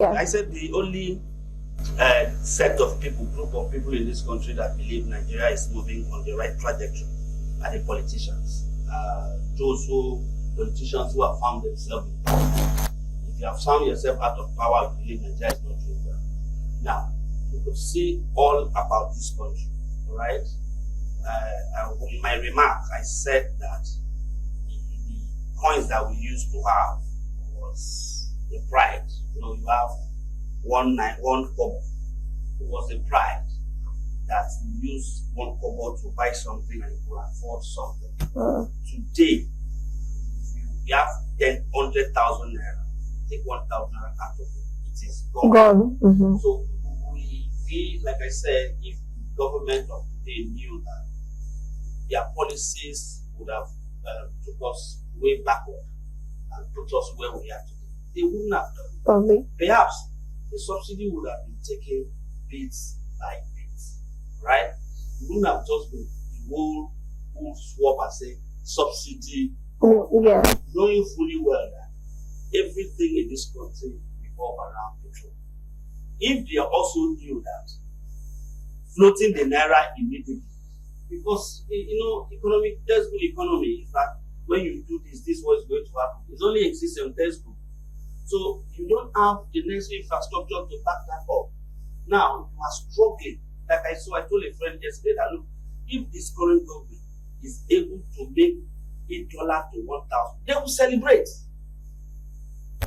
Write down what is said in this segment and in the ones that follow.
Yeah. I said the only set of people, group of people in this country that believe Nigeria is moving on the right trajectory are the politicians. Politicians who have found themselves in power. If you have found yourself out of power, you believe Nigeria is not doing well. Now, you could see all about this country, all right? In my remark, I said that the coins that we used to have was the pride. You know, you have one kobo. It was a pride that you use one kobo to buy something and you could afford something. Today, you have 100,000 naira. Take 1,000 naira out of it. It is gone. Mm-hmm. So we, like I said, if the government of today knew that their policies would have took us way backward and put us where we are today, they wouldn't have done it. Probably. Perhaps the subsidy would have been taken bits by bits, right? It wouldn't have just been the whole swap and say subsidy, Yeah. knowing fully well that everything in this country revolves around petrol. If they also knew that floating the naira immediately, because economic textbook economy is that when you do this is what is going to happen. It only exists in textbook. So you don't have the necessary infrastructure to back that up. Now you are struggling. Like I told a friend yesterday that look, if this current government is able to make $1 to 1,000, they will celebrate.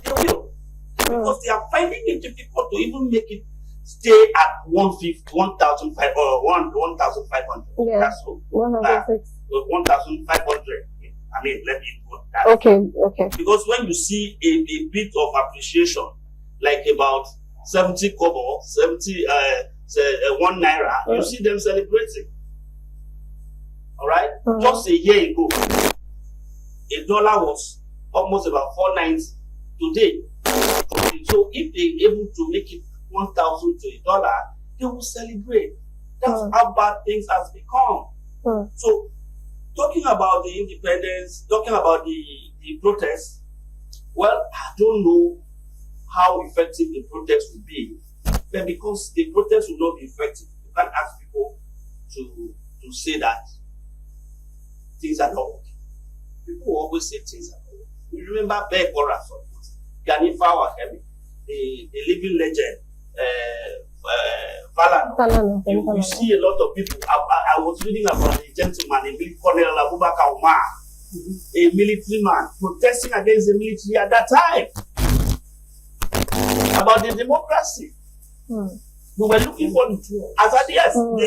They will. Because they are finding it difficult to even make it stay at 1,500 or 1,500. Yeah. That's all. 106. 1,500. I mean, let me put that. Okay. Because when you see a bit of appreciation, like about 70 kobo, 1 naira, you see them celebrating. All right? Just a year ago, $1 was almost about 4.90 today. So if they're able to make it 1,000 to $1, they will celebrate. That's how bad things has become. So talking about the independence, talking about the protests, well, I don't know how effective the protest will be. But because the protest will not be effective, you can't ask people to say that things are not working. People will always say things are not working. You remember Beck Orason, Gani Fawakemi, the living legend, Falana. You see a lot of people. I was reading about a gentleman, Colonel Abubakar Umar, a military man, protesting against the military at that time. About the democracy. We were looking for they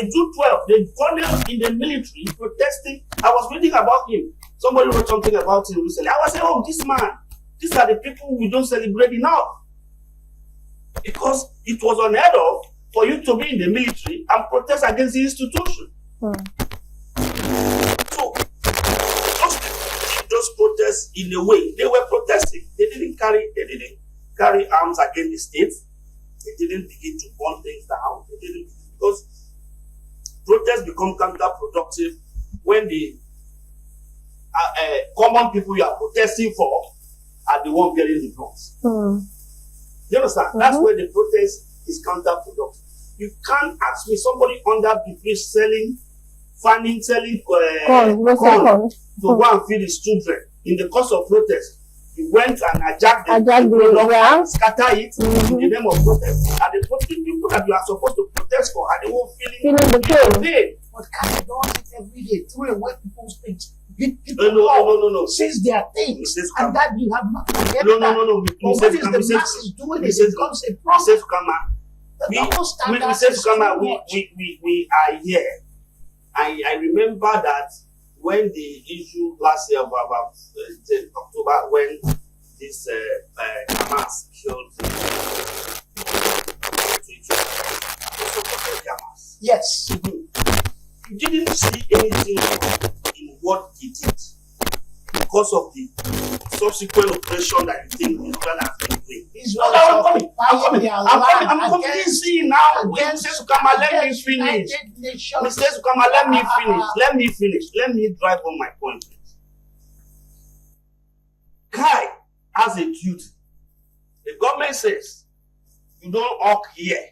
do 12. The colonel in the military protesting. I was reading about him. Somebody wrote something about him recently. I was saying, oh, this man, these are the people we don't celebrate enough. Because it was unheard of for you to be in the military and protest against the institution. So, those protests, in a way, they were protesting. They didn't carry arms against the state. They didn't begin to burn things down. They didn't, because protests become counterproductive when the common people you are protesting for are the ones getting the guns. You understand? That's where the protest is counterproductive. You can't ask me somebody under the bridge selling corn to go and feed his children in the course of protest. He went and hijacked the scatter it in the name of protest. And the people that you are supposed to protest for are the ones feeling the pain. But can you don't it every day? Throw away people's things. No. Since their things, and that you have not forget No. But what is the masses doing? It becomes a problem. We are here. I remember that when the issue last year of about October, when this Hamas killed Hamas. Yes. You didn't see anything in what he did because of the subsequent operation that you think Israel has been doing. I'm coming now. Mr. Sukama, let me finish. Mr. Sukama, let me finish. Let me drive on my point. Kai has a duty. The government says you don't hawk here.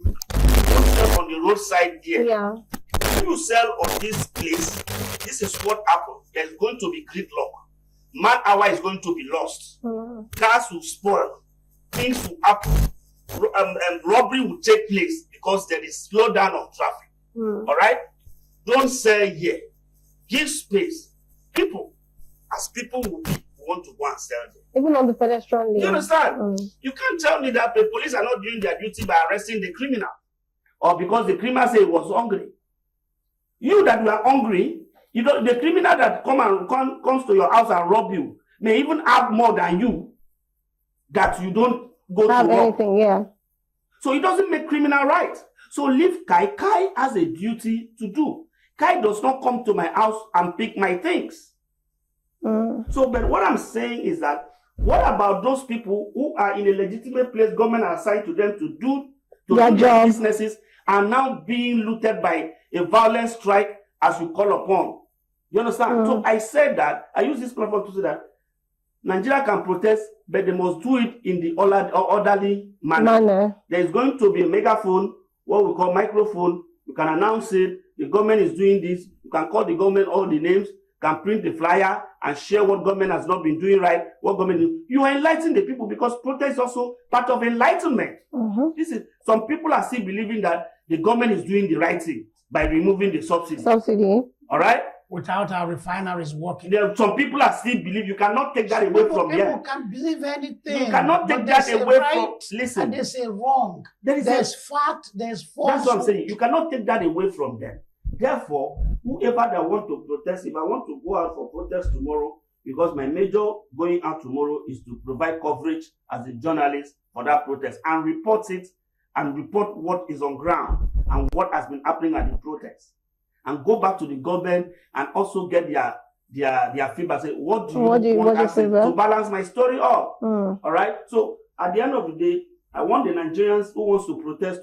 You don't sell on the roadside here. Yeah. If you sell on this place, this is what happens. There's going to be gridlock. Man hour is going to be lost. Cars will spoil. Things will happen. Robbery will take place because there is slowdown of traffic. All right? Don't sell here. Give space. People, as people will be, want to go and sell there. Even on the pedestrian lane. You understand? You can't tell me that the police are not doing their duty by arresting the criminal. Or because the criminal say he was hungry. You that you are hungry, you don't, the criminal that comes to your house and rob you may even have more than you that you don't go Have to work. anything, yeah. So it doesn't make criminal right. So leave Kai. Kai has a duty to do. Kai does not come to my house and pick my things. So, but what I'm saying is that, what about those people who are in a legitimate place, government assigned to them to do their businesses, are now being looted by a violent strike as you call upon? You understand? So I said that, I use this platform to say that Nigeria can protest, but they must do it in the orderly manner. There is going to be a megaphone, what we call microphone. You can announce it. The government is doing this. You can call the government all the names, can print the flyer and share what government has not been doing right, what government is. You are enlightening the people, because protest is also part of enlightenment. This is, some people are still believing that the government is doing the right thing by removing the subsidy. All right? Without our refineries working. Some people are still believe you cannot take that away from them. People can't believe anything. You cannot take that away from. Listen, and they say wrong. There's fact. There's false. That's what I'm saying. You cannot take that away from them. Therefore, whoever that want to protest, if I want to go out for protest tomorrow, because my major going out tomorrow is to provide coverage as a journalist for that protest and report it, and report what is on ground and what has been happening at the protest, and go back to the government and also get their feedback. Say, what do you want us to balance my story up? All right. So at the end of the day, I want the Nigerians who wants to protest,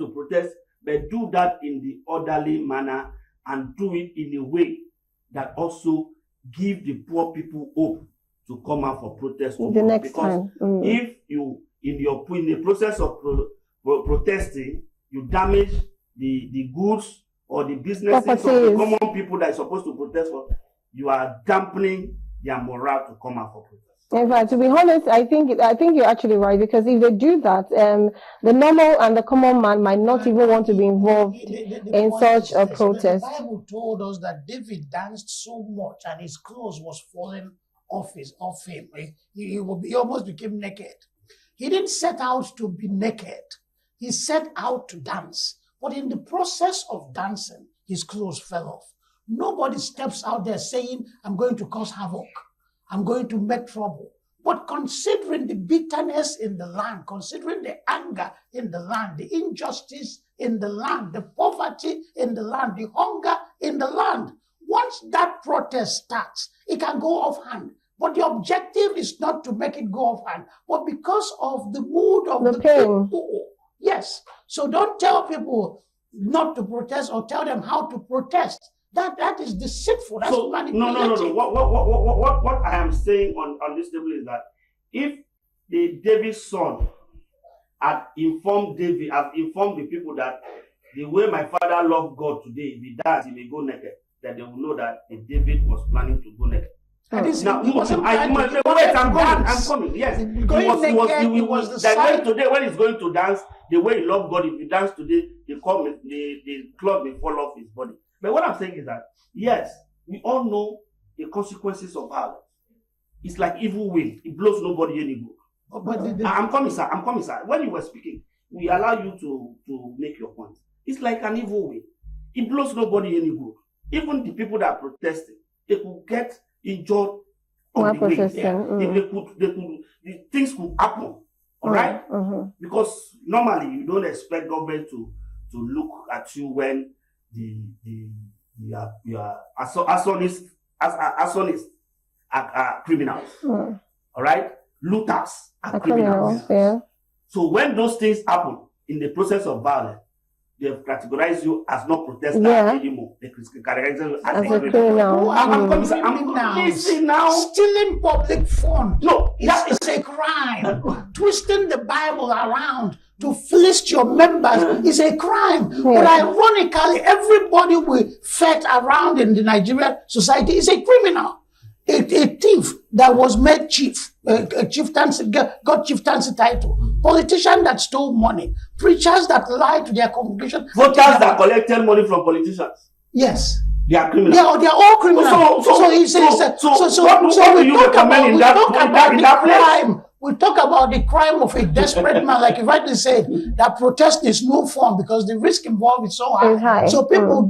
but do that in the orderly manner, and do it in a way that also give the poor people hope to come out for protest the next because time. If you in the process of protesting, you damage the goods or the businesses of the common people that are supposed to protest for, you are dampening their morale to come out for protest. In fact, to be honest, I think you're actually right, because if they do that, the normal and the common man might not even want to be involved in such a protest. The Bible told us that David danced so much and his clothes was falling off him. He almost became naked. He didn't set out to be naked. He set out to dance. But in the process of dancing, his clothes fell off. Nobody steps out there saying, I'm going to cause havoc. I'm going to make trouble. But considering the bitterness in the land, considering the anger in the land, the injustice in the land, the poverty in the land, the hunger in the land, once that protest starts, it can go off hand. But the objective is not to make it go off hand, but because of the mood of the people. Yes. So don't tell people not to protest or tell them how to protest. That is deceitful. That's manipulative. No. What I am saying on this table is that if David's son had informed the people that the way my father loved God today, if he dies, he may go naked, that they will know that David was planning to go naked. Now, I'm coming. Yes, he was like today when he's going to dance, the way he loved God, if he dance today, the cloth may fall off his body. But what I'm saying is that, yes, we all know the consequences of violence. It's like evil wind. It blows nobody any good. I'm coming, sir. When you were speaking, we allow you to make your point. It's like an evil wind. It blows nobody any good. Even the people that are protesting, they could get injured on the way. The things could happen. All right? Because normally you don't expect government to look at you when you are arsonists are criminals. All right? Looters are criminals. Yeah. So when those things happen in the process of violence, they've categorized you as not protester anymore. They categorize you as a criminal. I'm Criminals now. Stealing public funds. No, it's a crime. Twisting the Bible around to fleece your members is a crime. But ironically, everybody we fed around in the Nigerian society is a criminal. A thief that was made chief, chieftaincy, got chieftaincy title, politician that stole money, preachers that lied to their congregation, voters that collected money from politicians. Yes. They are criminals. They are all criminals. So what do you recommend in that crime? We talk about the crime of a desperate man, like you rightly said, that protest is no fun because the risk involved is so high. So people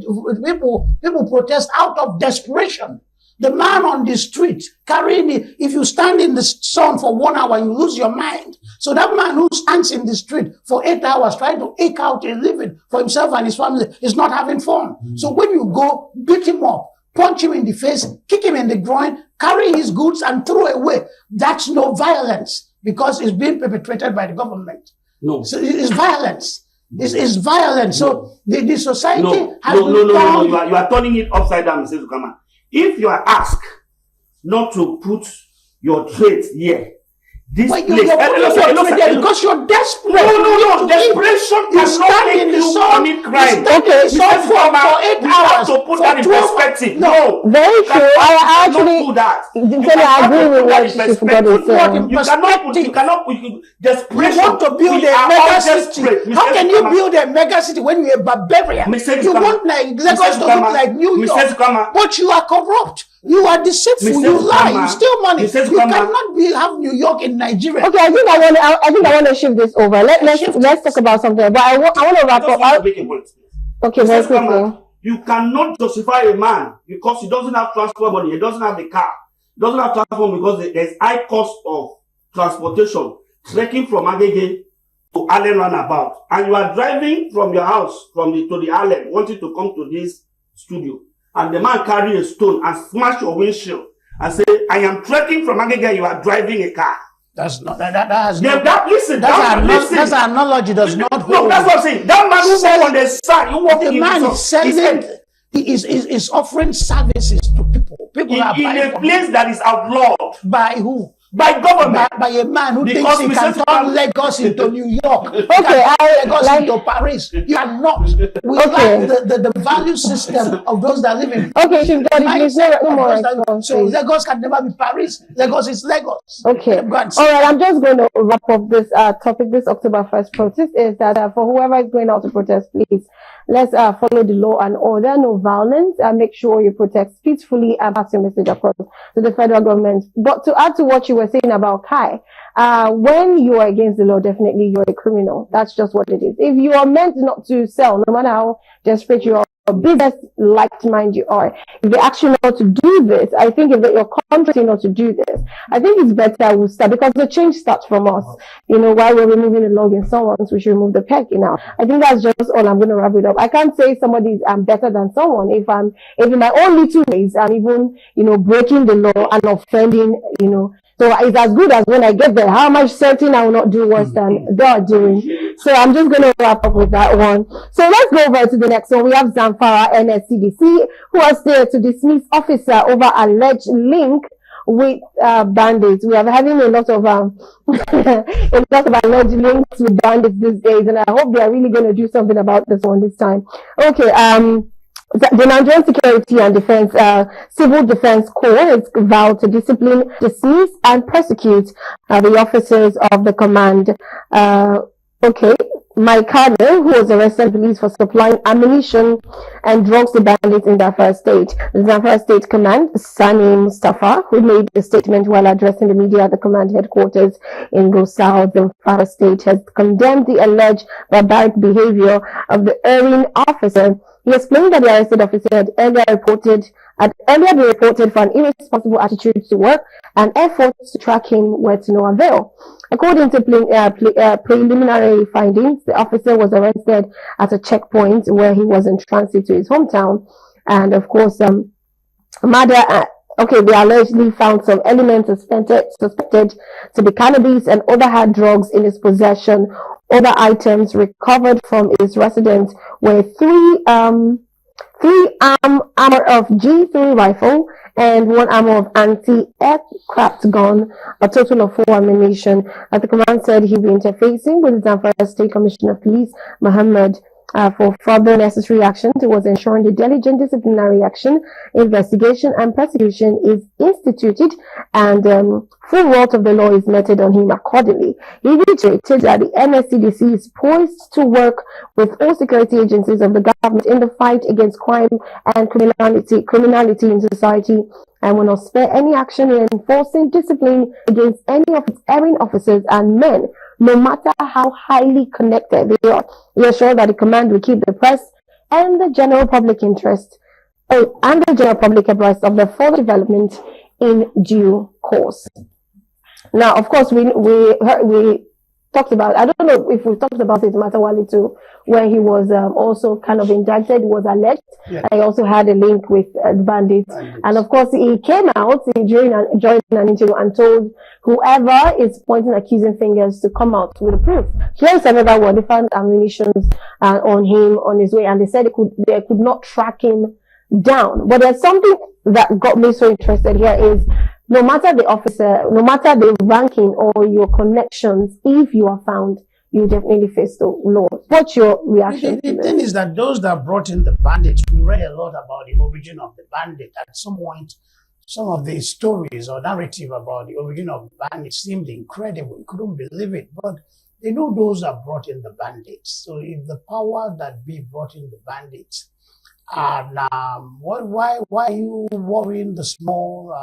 protest out of desperation. The man on the street carrying it, if you stand in the sun for 1 hour, you lose your mind. So that man who stands in the street for 8 hours trying to eke out a living for himself and his family is not having fun. So when you go beat him up, punch him in the face, kick him in the groin, carry his goods and throw away, that's no violence because it's being perpetrated by the government. No. So it's violence. It's violence. So the society has No. You are turning it upside down, Mr. Zukama. If you are asked not to put your trades here, this place, because you're desperate. No. Desperation cannot make you commit crime. Okay, so for 8 hours to put that in perspective. No, very true. I actually agree with what Chief God is saying. You cannot. Desperation. You want to build a mega city. How can you build a mega city when you're a barbarian? You want like Lagos to look like New York, but you are corrupt. You are deceitful. You lie. You steal money. You cannot have New York in Nigeria. Okay, I think I want to shift this over. Let's talk about something. But I want to wrap up. Okay, very quickly. You cannot justify a man because he doesn't have transport money. He doesn't have the car. He doesn't have transport because there's high cost of transportation. Trekking from Agege to Allen Runabout, and you are driving from your house to the Allen, wanting to come to this studio. And the man carry a stone and smash your windshield and say, I am trekking from Agege, you are driving a car. That's not, listen. That's an analogy does not hold. No, that's what I'm saying. That man who walk on the side, the man is selling, is offering services to people. People are buying in a place that is outlawed. By who? By government. By a man who thinks he can turn Lagos into New York. Okay, Lagos into Paris. You are not. We like the value system of those that live in. Okay, Chief Daddy, please no more response. So Lagos can never be Paris. Lagos is Lagos. Okay. All right, I'm just going to wrap up this topic. This October 1st protest is that for whoever is going out to protest, please, let's follow the law and order, no violence, and make sure you protest peacefully and pass your message across to the federal government. But to add to what you were saying about Kai, when you are against the law, definitely you're a criminal. That's just what it is. If you are meant not to sell, no matter how desperate you are, business like mind you are, if they ask you not to do this, I think if you're contracting not to do this, I think it's better we start, because the change starts from us. You know, while we're removing the log in someone's, we should remove the peg in ours. I think that's just all. I'm going to wrap it up. I can't say somebody's better than someone if in my own little ways I'm even, breaking the law and offending, So it's as good as when I get there. How am I certain I will not do worse than they are doing? So I'm just going to wrap up with that one. So let's go over to the next one. We have Zamfara NSCDC, who was there to dismiss officer over alleged link with bandits. We are having a lot of alleged links with bandits these days, and I hope they are really going to do something about this one this time. Okay. The Nigerian Security and Defense, Civil Defense Corps has vowed to discipline, dismiss, and prosecute the officers of the command. Mike Carter, who was arrested in police for supplying ammunition and drugs to bandits in Zamfara State. The Zamfara State Command, Sani Mustafa, who made a statement while addressing the media at the command headquarters in Gusau, Zamfara State, has condemned the alleged barbaric behavior of the erring officer. He explained that the arrested officer had earlier been reported for an irresponsible attitude to work, and efforts to track him were to no avail. According to preliminary findings, the officer was arrested at a checkpoint where he was in transit to his hometown. And of course, Mada Okay, they allegedly found some elements suspected to be cannabis and other hard drugs in his possession. Other items recovered from his residence were three armor of G3 rifle and one armor of anti-aircraft gun, a total of 4 ammunition. As the command said, he'll be interfacing with the Zamfara State Commissioner of Police, Muhammad, for further necessary action towards ensuring the diligent disciplinary action, investigation, and prosecution is instituted and full wrath of the law is meted on him accordingly. He reiterated that the NSCDC is poised to work with all security agencies of the government in the fight against crime and criminality in society, and will not spare any action in enforcing discipline against any of its erring officers and men, no matter how highly connected they are. We are sure that the command will keep the press and the general public abreast of the further development in due course. Now, of course, we talked about, I don't know if we talked about it Matawali too, where he was also kind of indicted, was alleged. Yeah. I also had a link with bandits. And of course, he came out during an interview and told whoever is pointing accusing fingers to come out with a proof. Here's another one. They found ammunition on him on his way, and they said they could not track him down. But there's something that got me so interested here is, no matter the officer, no matter the ranking or your connections, if you are found, you definitely face the law. What's your reaction? The thing is that those that brought in the bandits, we read a lot about the origin of the bandit. At some point, some of the stories or narrative about the origin of the bandits seemed incredible. You couldn't believe it. But they know those that brought in the bandits. So if the power that be brought in the bandits, and why are you worrying the small,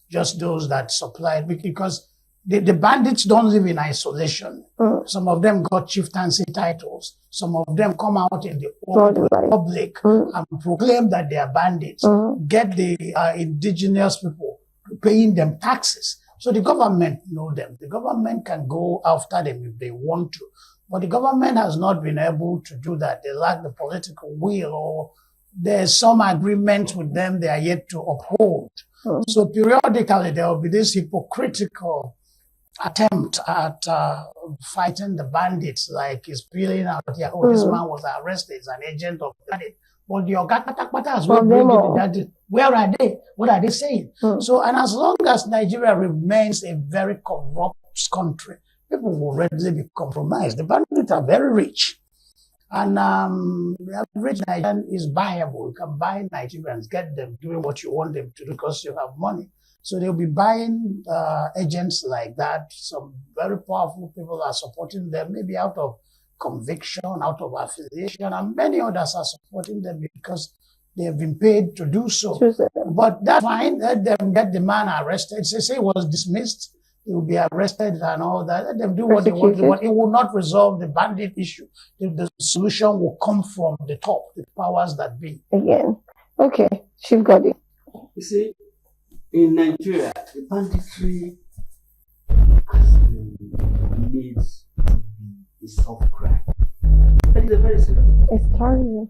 just those that supplied? Because the bandits don't live in isolation. Some of them got chieftaincy titles. Some of them come out in the public and proclaim that they are bandits. Get the indigenous people paying them taxes. So the government know them. The government can go after them if they want to. But the government has not been able to do that. They lack the political will, or there's some agreement with them they are yet to uphold. So periodically there will be this hypocritical attempt at fighting the bandits, like he's feeling out here, this man was arrested, he's an agent of the bandit. Well, the Ogatakpata as well, where are they? What are they saying? So, and as long as Nigeria remains a very corrupt country, people will readily be compromised. The bandits are very rich. And the average Nigerian is buyable. You can buy Nigerians, get them doing what you want them to do because you have money. So they'll be buying agents like that. Some very powerful people are supporting them, maybe out of conviction, out of affiliation, and many others are supporting them because they have been paid to do so. But that's fine. Let them get the man arrested. Say he was dismissed. He will be arrested and all that. Let them do what they want to do. But it will not resolve the bandit issue. The solution will come from the top, the powers that be. Again. Okay. Chief Godi. You see, in Nigeria, the banditry has been made to be a soft crime. That is a very serious crime. It's terrible.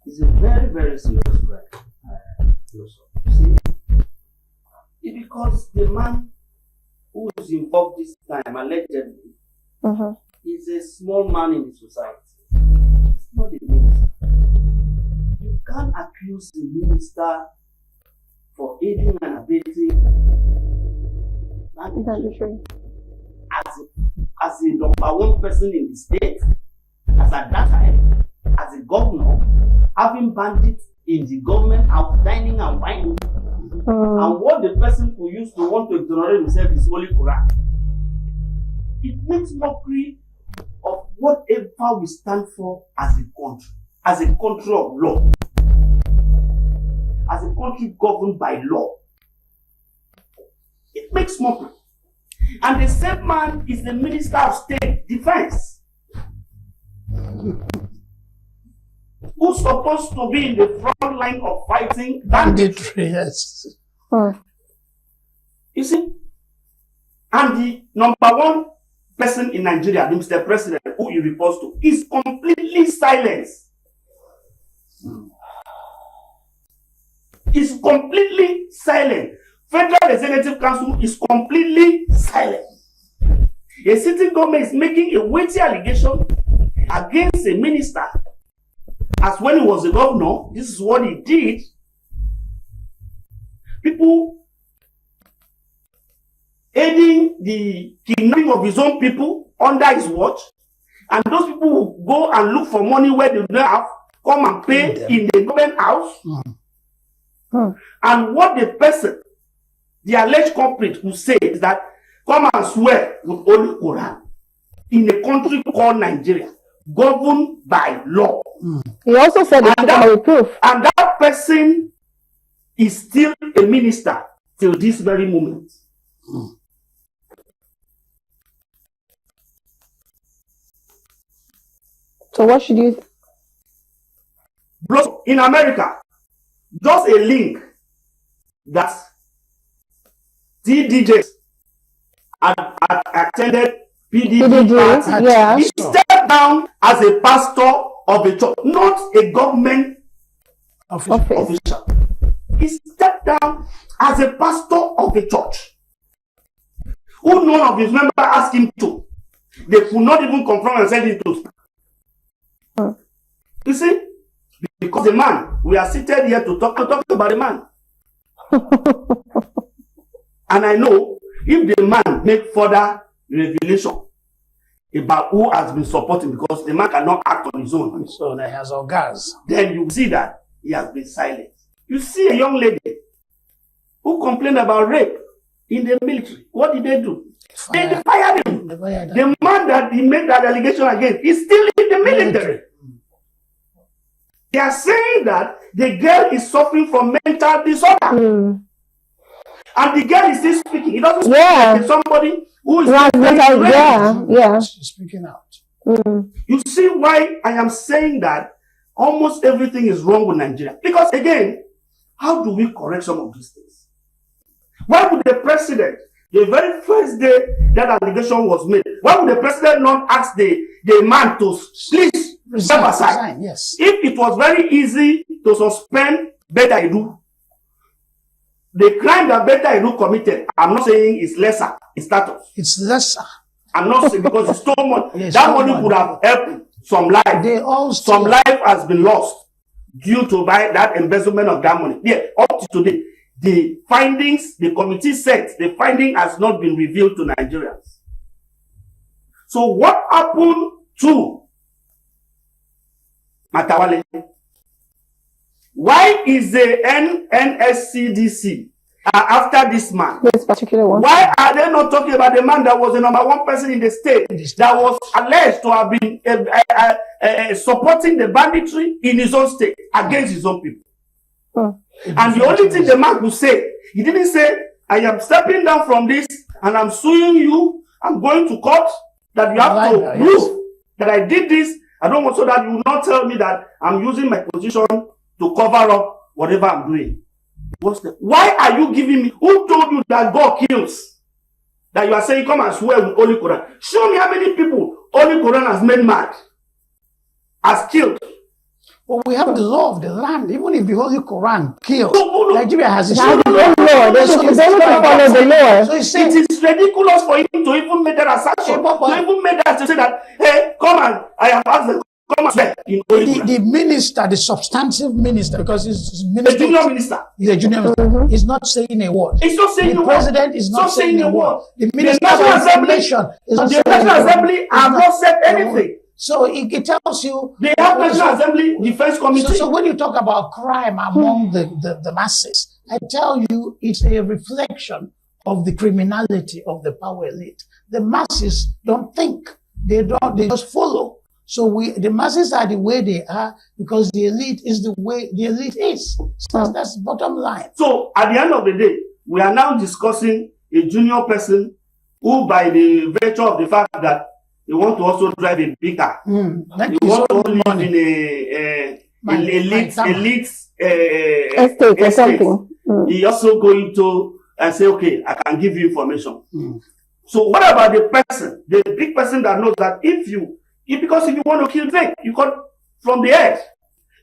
It's a very, very serious crime. You see, it's because the man who is involved this time, allegedly, is a small man in the society. It's not a minister. You can't accuse the minister for aiding and abetting banditry as a number one person in the state, as at that time, as a governor, having bandits in the government out dining and whining. And what the person who used to want to exonerate himself is Holy Quran. It makes mockery of whatever we stand for as a country of law, as a country governed by law. It makes mockery. And the same man is the Minister of State Defense, who's supposed to be in the front line of fighting banditry. Yes. You see? And the number one person in Nigeria, the Mr. President, who he reports to, is completely silent. is completely silent. Federal Executive Council is completely silent. A sitting government is making a weighty allegation against a minister. As when he was a governor, this is what he did. People aiding the kidnapping of his own people under his watch, and those people who go and look for money where they don't have, come and pay in the government house. And what the person, the alleged culprit, who say is that come and swear with Holy Quran in a country called Nigeria, governed by law. He also said it's proof. And that person is still a minister till this very moment. So what should you... In America, just a link that DJs had attended PDP party. Yeah. He stepped down as a pastor of a church, not a government official. He stepped down as a pastor of a church, who none of his members asked him to. They could not even confront and send him to. You see, because the man, we are seated here to talk about the man. And I know if the man make further revelation about who has been supporting, because the man cannot act on his own. So that has all gas. Then you see that he has been silent. You see a young lady who complained about rape in the military. What did they do? They fired him. The man that he made that allegation against is still in the military. They are saying that the girl is suffering from mental disorder. And the girl is still speaking. It doesn't speak like somebody who is speaking out. You see why I am saying that almost everything is wrong with Nigeria. Because again, how do we correct some of these things? Why would the president, the very first day that allegation was made, why would the president not ask the man to please step aside? Yes. If it was very easy to suspend Betta Edu, the crime that Betta Edu committed, I'm not saying it's lesser in status. It's lesser. I'm not saying because it's stole money. That money could have helped some life. They all some life has been lost due to that embezzlement of that money. Yeah, up to today, the findings, the committee said the finding has not been revealed to Nigerians. So what happened to Matawale? Why is the NSCDC after this man? This particular one. Why are they not talking about the man that was the number one person in the state that was alleged to have been supporting the banditry in his own state against his own people? And the only thing the man could say, he didn't say, I am stepping down from this and I'm suing you. I'm going to court that you have to prove that I did this. I don't want so that you will not tell me that I'm using my position to cover up whatever I'm doing. Why are you giving me? Who told you that God kills? That you are saying, come and swear with Holy Quran. Show me how many people Holy Quran has made mad, has killed. But we have the law of the land. Even if the Holy Quran kills, Nigeria has its own law. They don't follow the law. So it is ridiculous for him to even make that assertion. To even make that to say that, hey, come and I have asked them, come and swear in Holy Quran. The minister, the substantive minister, because he's minister, the junior minister. He's a junior minister. He's not saying a word. He's not saying a word. The president is not saying a word. The minister of information is not saying a word. The National Assembly have not said anything. So it tells you they have National Assembly Defense Committee. So when you talk about crime among the masses, I tell you it's a reflection of the criminality of the power elite. The masses don't think. They just follow. So the masses are the way they are because the elite is the way the elite is. So that's the bottom line. So at the end of the day, we are now discussing a junior person who, by the virtue of the fact that they want to also drive a big car. They want to live in elite estate or something. He also going to and say, okay, I can give you information. So what about the person, the big person that knows that because if you want to kill snake, you cut from the head.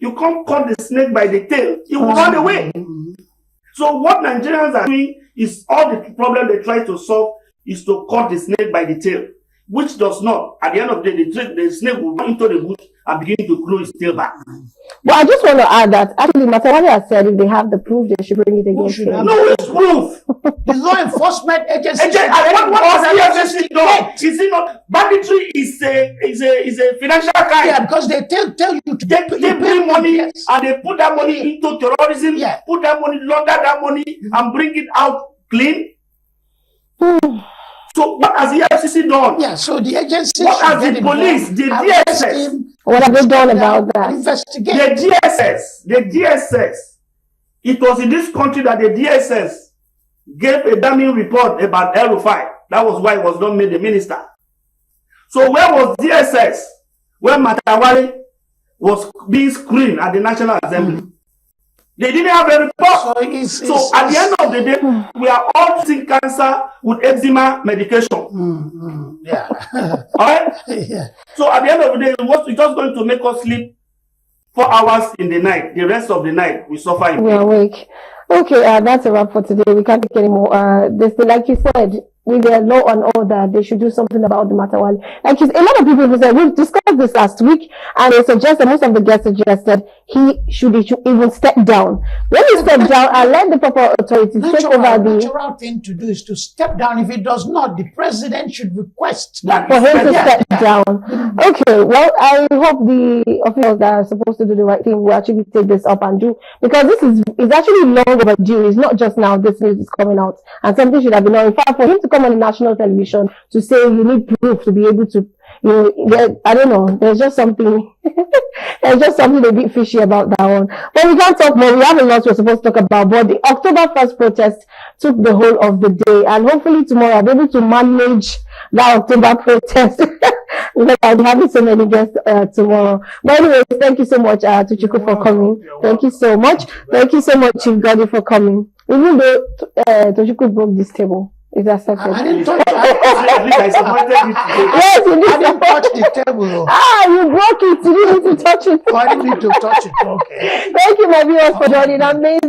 You can't cut the snake by the tail. It will run away. So what Nigerians are doing is all the problem they try to solve is to cut the snake by the tail, which does not. At the end of the day, the snake will go into the bush and begin to grow its tail back. But I just want to add that actually Matawale has said if they have the proof, they should bring it against him. No, it's proof. The law enforcement agency. What has the EFCC done? Is it not? Banditry is a financial crime. Yeah, because they tell you to They bring money and they put that money into terrorism, Yeah. put that money, launder that money, and bring it out clean. So what has the EFCC done? Yeah, so the agency. What has the police, the DSS? What have they done about that? Investigate. The DSS. It was in this country that the DSS gave a damning report about El-Rufai. That was why he was not made the minister. So where was DSS when Matawale was being screened at the National Assembly? They didn't have a report. So at the end of the day, we are all treating cancer with eczema medication. Yeah. All right? Yeah. So at the end of the day, it's just going to make us sleep 4 hours in the night. The rest of the night, we suffer in We're pain. awake. Okay, that's a wrap for today. We can't take any more. Like you said, with their law and order, they should do something about the Matawale. Like a lot of people said, we've discussed this last week, and they suggested, most of the guests suggested he should even step down. When he step down and let the proper authorities take over the natural thing to do is to step down. If it does not, the president should request That for him to Yeah. step down. Okay, well, I hope the officials that are supposed to do the right thing will actually take this up and do, because this is actually long overdue. It's not just now this news is coming out, and something should have been done. In fact, for him to come on the national television to say you need proof to be able to, I don't know, there's just something there's just something a bit fishy about that one. But we can't talk more. We have a lot we're supposed to talk about, but the October 1st protest took the whole of the day, and hopefully tomorrow I'll be able to manage that October protest because I'll be having so many guests tomorrow. But anyways, thank you so much to Chuku for coming. Thank you so much. Thank you so much, Chief Gadi, for coming. Even though Tochukwu broke this table. It's accepted. I didn't touch Yes, you I did. didn't touch the table. Though. You broke it. You didn't need to touch it. I didn't need to touch it. Okay. Thank you, my viewers, for joining. Amazing.